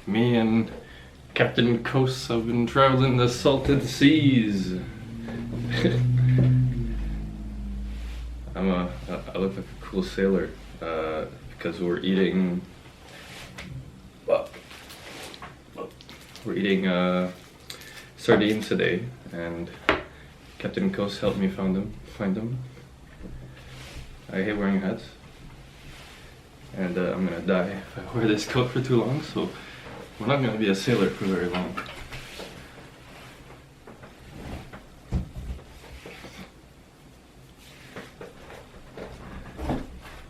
Me and Captain Coast have been traveling the salted seas. I look like a cool sailor because we're eating sardines today, and Captain Coast helped me find them. I hate wearing hats, and I'm gonna die if I wear this coat for too long, so we're not gonna be a sailor for very long.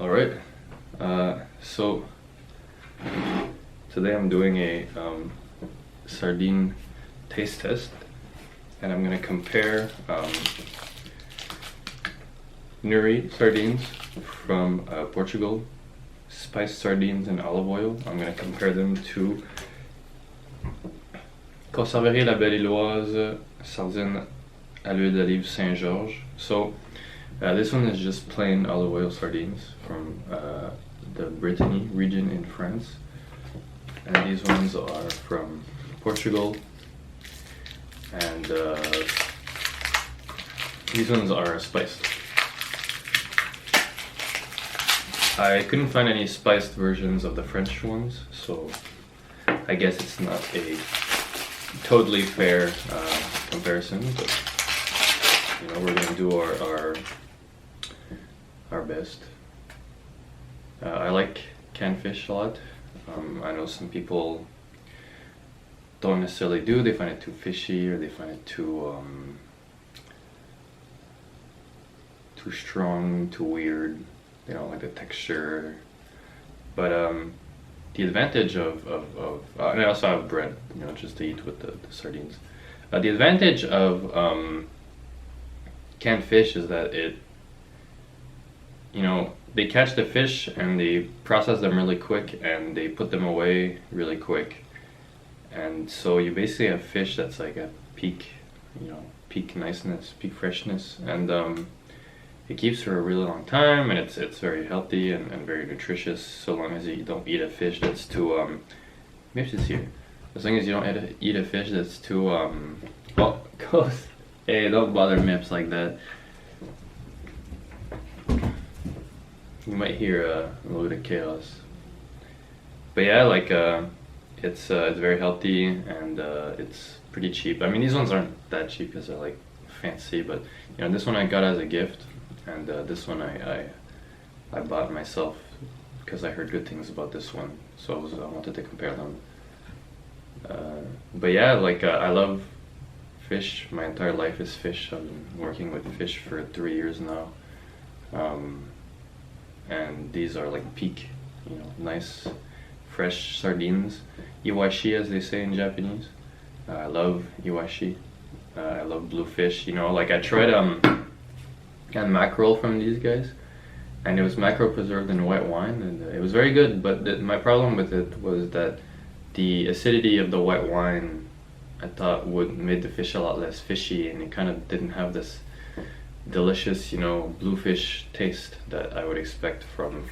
Alright, so today I'm doing a sardine taste test, and I'm gonna compare Nuri sardines from Portugal, spiced sardines in olive oil. I'm gonna compare them to Conserverie La Belle Iloise, Sardine à l'huile d'olive Saint-Georges. So this one is just plain olive oil sardines from the Brittany region in France, and these ones are from Portugal, and these ones are spiced. I couldn't find any spiced versions of the French ones, so I guess it's not a totally fair comparison, but you know, we're gonna do our best. I like canned fish a lot. I know some people don't necessarily do. They find it too fishy, or they find it too strong, too weird. They don't like the texture. But the advantage of and I also have bread, you know, just to eat with the sardines. The advantage of canned fish is that you know, they catch the fish and they process them really quick and they put them away really quick, and so you basically have fish that's like at peak, you know, peak niceness, peak freshness, and it keeps for a really long time, and it's very healthy and very nutritious, so long as you don't eat a fish that's too maybe it's here. As long as you don't eat a fish that's too oh, Ghost. Hey, don't bother Mips like that. You might hear a little bit of chaos. But yeah, like it's very healthy, and it's pretty cheap. I mean, these ones aren't that cheap because they're like fancy, but you know, this one I got as a gift, and this one I bought myself because I heard good things about this one, so I wanted to compare them. But yeah, like I love fish. My entire life is fish. I've been working with fish for 3 years now. And these are like peak, you know, nice, fresh sardines. Iwashi, as they say in Japanese. I love iwashi. I love bluefish. You know, like I tried canned mackerel from these guys, and it was mackerel preserved in white wine, and it was very good. But my problem with it was that the acidity of the white wine, I thought, made the fish a lot less fishy, and it kind of didn't have this delicious, you know, bluefish taste that I would expect from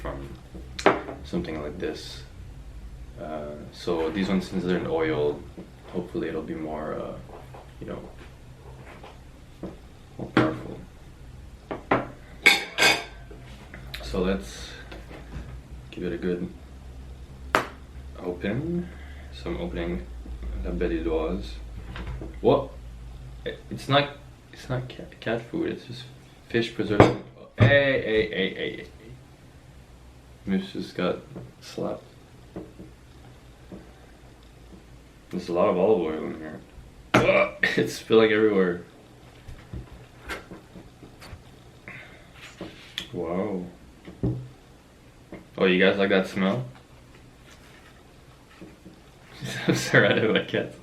something like this. So these ones, since they're in oil, hopefully it'll be more, you know, more powerful. So let's give it a good open. So I'm opening La Belle Iloise. What? It's not cat food. It's just fish preserved. Hey! Miss just got slapped. There's a lot of olive oil in here. It's spilling everywhere. Wow. Oh, you guys like that smell? I'm surrounded by cats.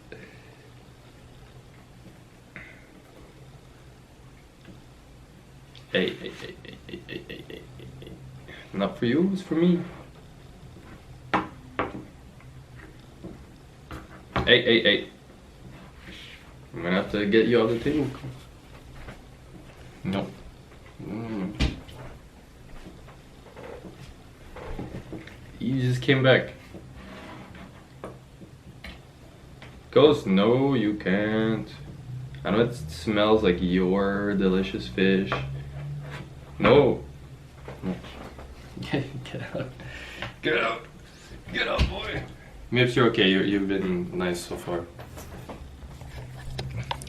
Hey. Not for you, it's for me. Hey. I'm gonna have to get you off the table. No. You just came back. Ghost, no, you can't. I know it smells like your delicious fish. No. Get out. Get out. Get out, boy. Mips, you're okay. You've been nice so far.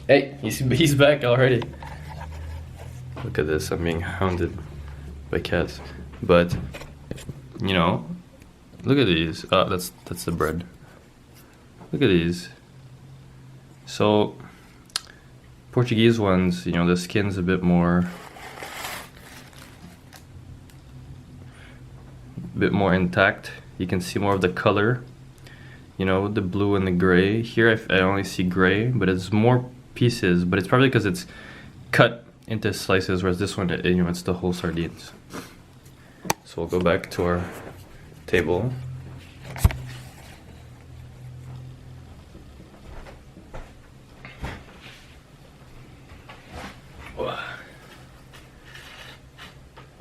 Hey, he's back already. Look at this. I'm being hounded by cats. But, you know, look at these. Oh, that's the bread. Look at these. So, Portuguese ones, you know, the skin's a bit more intact. You can see more of the color, you know, the blue and the gray. Here I only see gray, but it's more pieces, but it's probably because it's cut into slices, whereas this one, you know, it's the whole sardines. So we'll go back to our table.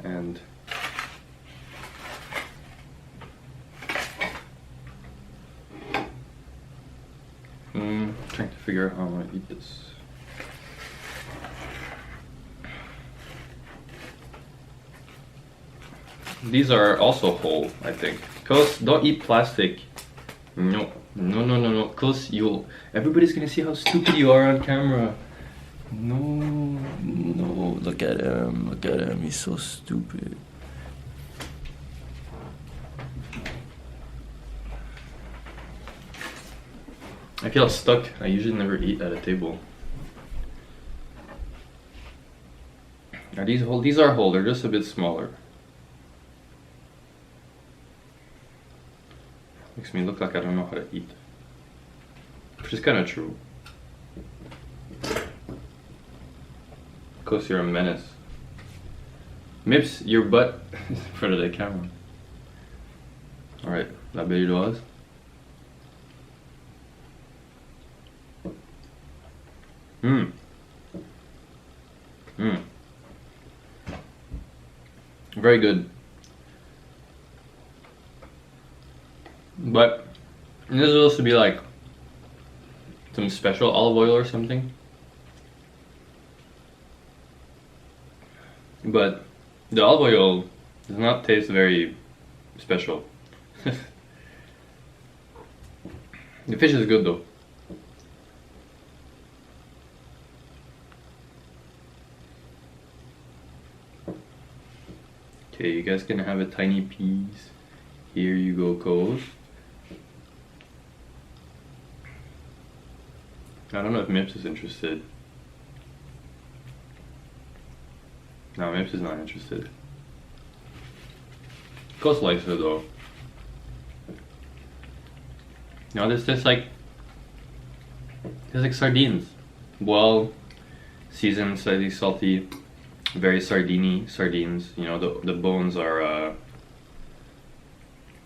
And trying to figure out how I'm gonna eat this. These are also whole, I think. Cause don't eat plastic. No. Cause everybody's gonna see how stupid you are on camera. No, look at him, he's so stupid. I feel stuck. I usually never eat at a table. Are these whole? These are whole, they're just a bit smaller. Makes me look like I don't know how to eat. Which is kind of true. Because you're a menace. Mips, your butt is in front of the camera. Alright, La Belle Iloise. Very good. But this is supposed to be like some special olive oil or something. But the olive oil does not taste very special. The fish is good though. Okay, you guys can have a tiny piece. Here you go, Coles. I don't know if Mips is interested. No, Mips is not interested. Coles likes it though. No, this tastes like sardines. Well seasoned, slightly salty, very sardine sardines. You know, the bones are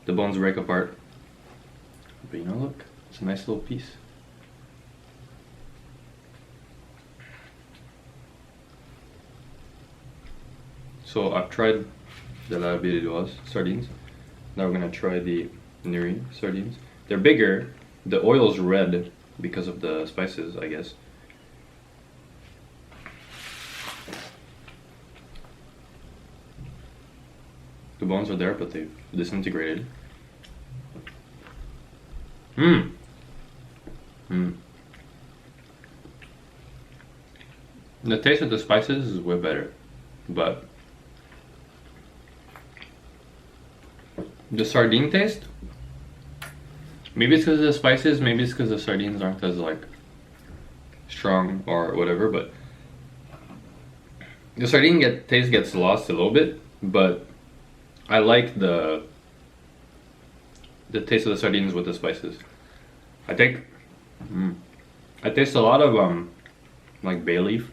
the bones break apart. But you know, look, it's a nice little piece. So I've tried the La Belle Iloise sardines. Now we're gonna try the Nuri sardines. They're bigger. The oil's red because of the spices, I guess. The bones are there, but they've disintegrated. The taste of the spices is way better, but the sardine taste, maybe it's because of the spices, maybe it's because the sardines aren't as like strong or whatever, but the sardine taste gets lost a little bit, but I like the taste of the sardines with the spices. I think I taste a lot of like bay leaf,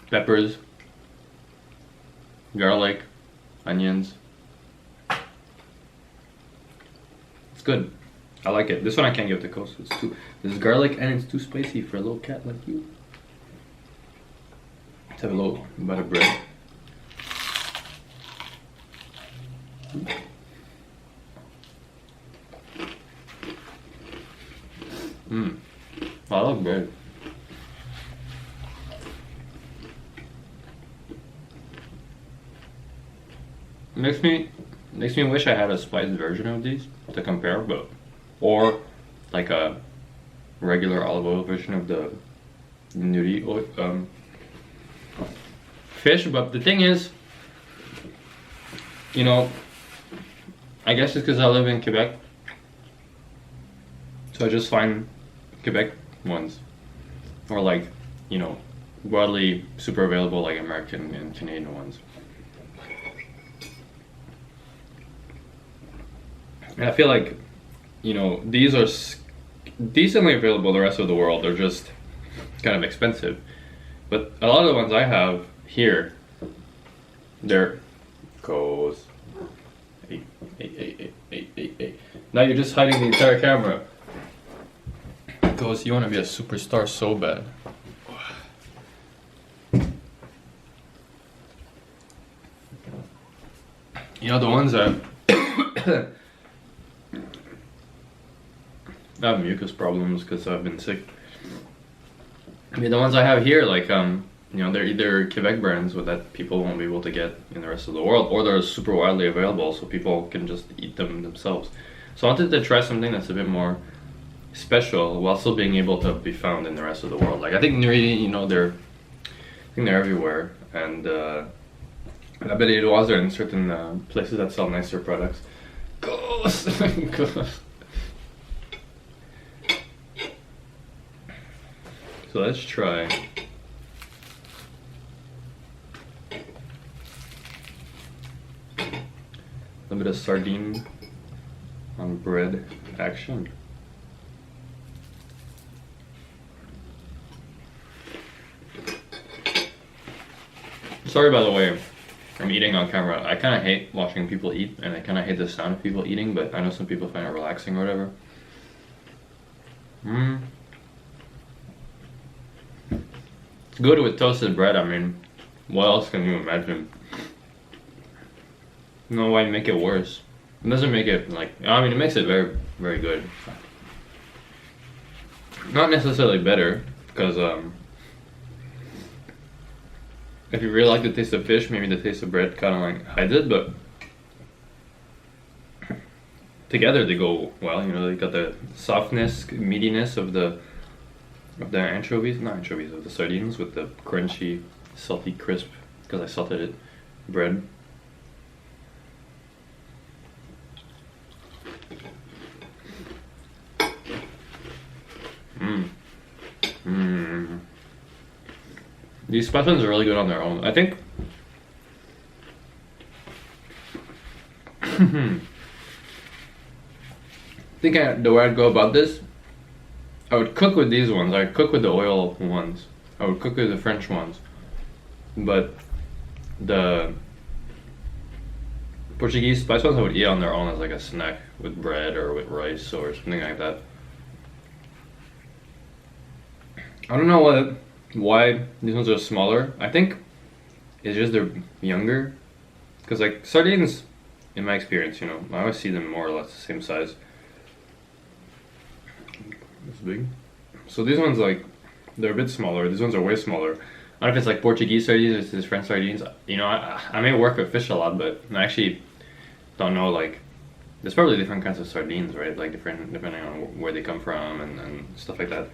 peppers, garlic, onions. It's good. I like it. This one I can't give to Coast. This is garlic and it's too spicy for a little cat like you. Let's have a little bite of bread. Mmm. I love bread. Makes me wish I had a spiced version of these to compare, but or like a regular olive oil version of the Nuri fish. But the thing is, you know, I guess it's because I live in Quebec, so I just find Quebec ones, or like, you know, broadly super available like American and Canadian ones. And I feel like, you know, these are decently available the rest of the world. They're just kind of expensive. But a lot of the ones I have here, they're goes. Hey. Now you're just hiding the entire camera. Goes, you want to be a superstar so bad. You know, the ones that I have mucus problems because I've been sick. I mean, the ones I have here, like, you know, they're either Quebec brands that people won't be able to get in the rest of the world, or they're super widely available so people can just eat them themselves. So I wanted to try something that's a bit more special while still being able to be found in the rest of the world. Like, I think Nuri, you know, they're everywhere, and La Belle Iloise are in certain places that sell nicer products. Goes! So let's try. A little bit of sardine on bread action. Sorry, by the way, I'm eating on camera. I kind of hate watching people eat, and I kind of hate the sound of people eating, but I know some people find it relaxing or whatever. Good with toasted bread. I mean, what else can you imagine? No, why make it worse? It doesn't make it like, I mean, it makes it very, very good. Not necessarily better, because if you really like the taste of fish, maybe the taste of bread kind of like hides it, but together they go well. You know, they got the softness, meatiness of the anchovies, not anchovies, of the sardines, with the crunchy, salty, crisp, because I salted it, bread. These spice ones are really good on their own. I think the way I'd go about this, I would cook with these ones. I'd cook with the oil ones. I would cook with the French ones. But the Portuguese spice ones I would eat on their own as like a snack with bread or with rice or something like that. I don't know why these ones are smaller. I think it's just they're younger. Because like sardines, in my experience, you know, I always see them more or less the same size. This big. So these ones, like, they're a bit smaller. These ones are way smaller. I don't know if it's like Portuguese sardines or if it's French sardines. You know, I may work with fish a lot, but I actually don't know, like, there's probably different kinds of sardines, right? Like different depending on where they come from and stuff like that.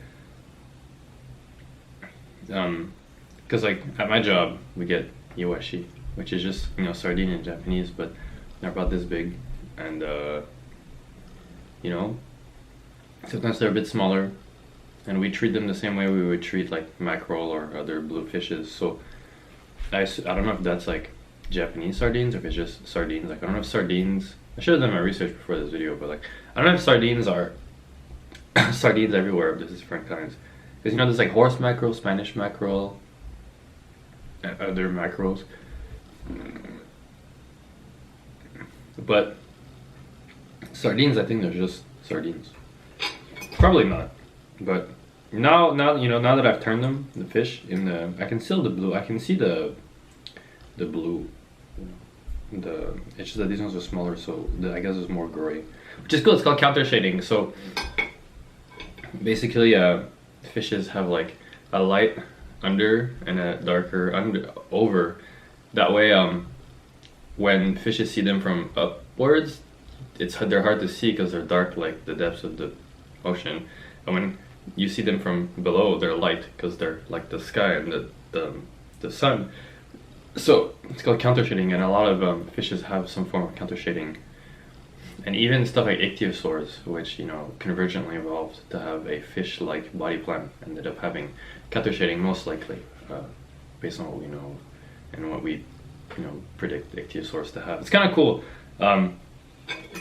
Because like at my job we get iwashi, which is just, you know, sardine in Japanese, but they're about this big, and you know, sometimes they're a bit smaller, and we treat them the same way we would treat like mackerel or other blue fishes. So I don't know if that's like Japanese sardines or if it's just sardines. Like I don't know if sardines, I should have done my research before this video, but like I don't know if sardines are sardines everywhere, if there's different kinds. Because you know there's like horse mackerel, Spanish mackerel, and other mackerels. But sardines, I think they're just sardines. Probably not. But now you know, now that I've turned them, the fish in the, I can see the blue. I can see the blue. It's just that these ones are smaller, so I guess it's more gray, which is cool. It's called counter shading. So basically, fishes have like a light under and a darker under over. That way, when fishes see them from upwards, they're hard to see because they're dark like the depths of the ocean. And when you see them from below, they're light because they're like the sky and the sun. So it's called counter shading, and a lot of fishes have some form of counter shading. And even stuff like ichthyosaurs, which convergently evolved to have a fish-like body plan, ended up having counter shading most likely, based on what we know and what we predict ichthyosaurs to have. It's kind of cool. And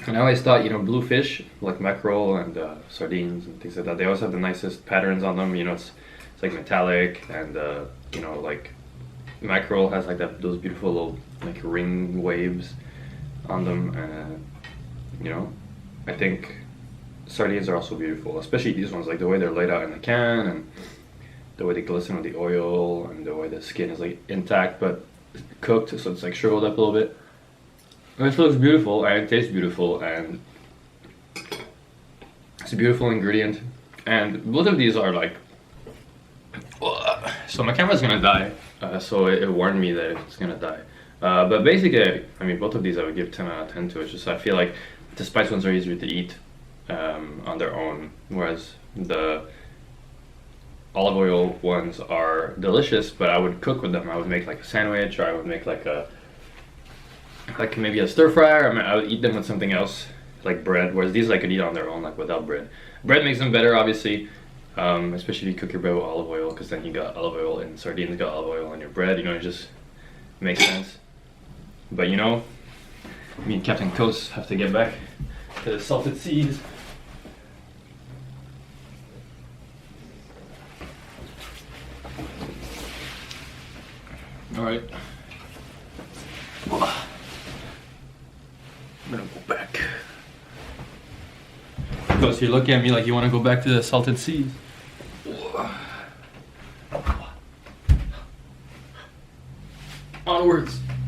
I always thought bluefish like mackerel and sardines and things like that, they always have the nicest patterns on them. It's like metallic, and like mackerel has like those beautiful little like ring waves on them. I think sardines are also beautiful, especially these ones, like the way they're laid out in the can and the way they glisten with the oil and the way the skin is like intact but cooked, so it's like shriveled up a little bit. This looks beautiful and it tastes beautiful, and it's a beautiful ingredient. And both of these are like, so my camera's gonna die, so it warned me that it's gonna die. But basically, I mean, both of these I would give 10 out of 10 to. It's just I feel like the spice ones are easier to eat on their own, whereas the olive oil ones are delicious, but I would cook with them. I would make like a sandwich, or I would make like maybe a stir fry, or I would eat them with something else like bread, whereas these I could eat on their own, like without bread. Bread makes them better, obviously, especially if you cook your bread with olive oil, because then you got olive oil and sardines got olive oil on your bread. It just makes sense. But me and Captain Toast have to get back to the salted seas. Alright. I'm gonna go back. Toast, you're looking at me like you want to go back to the salted seas. Onwards.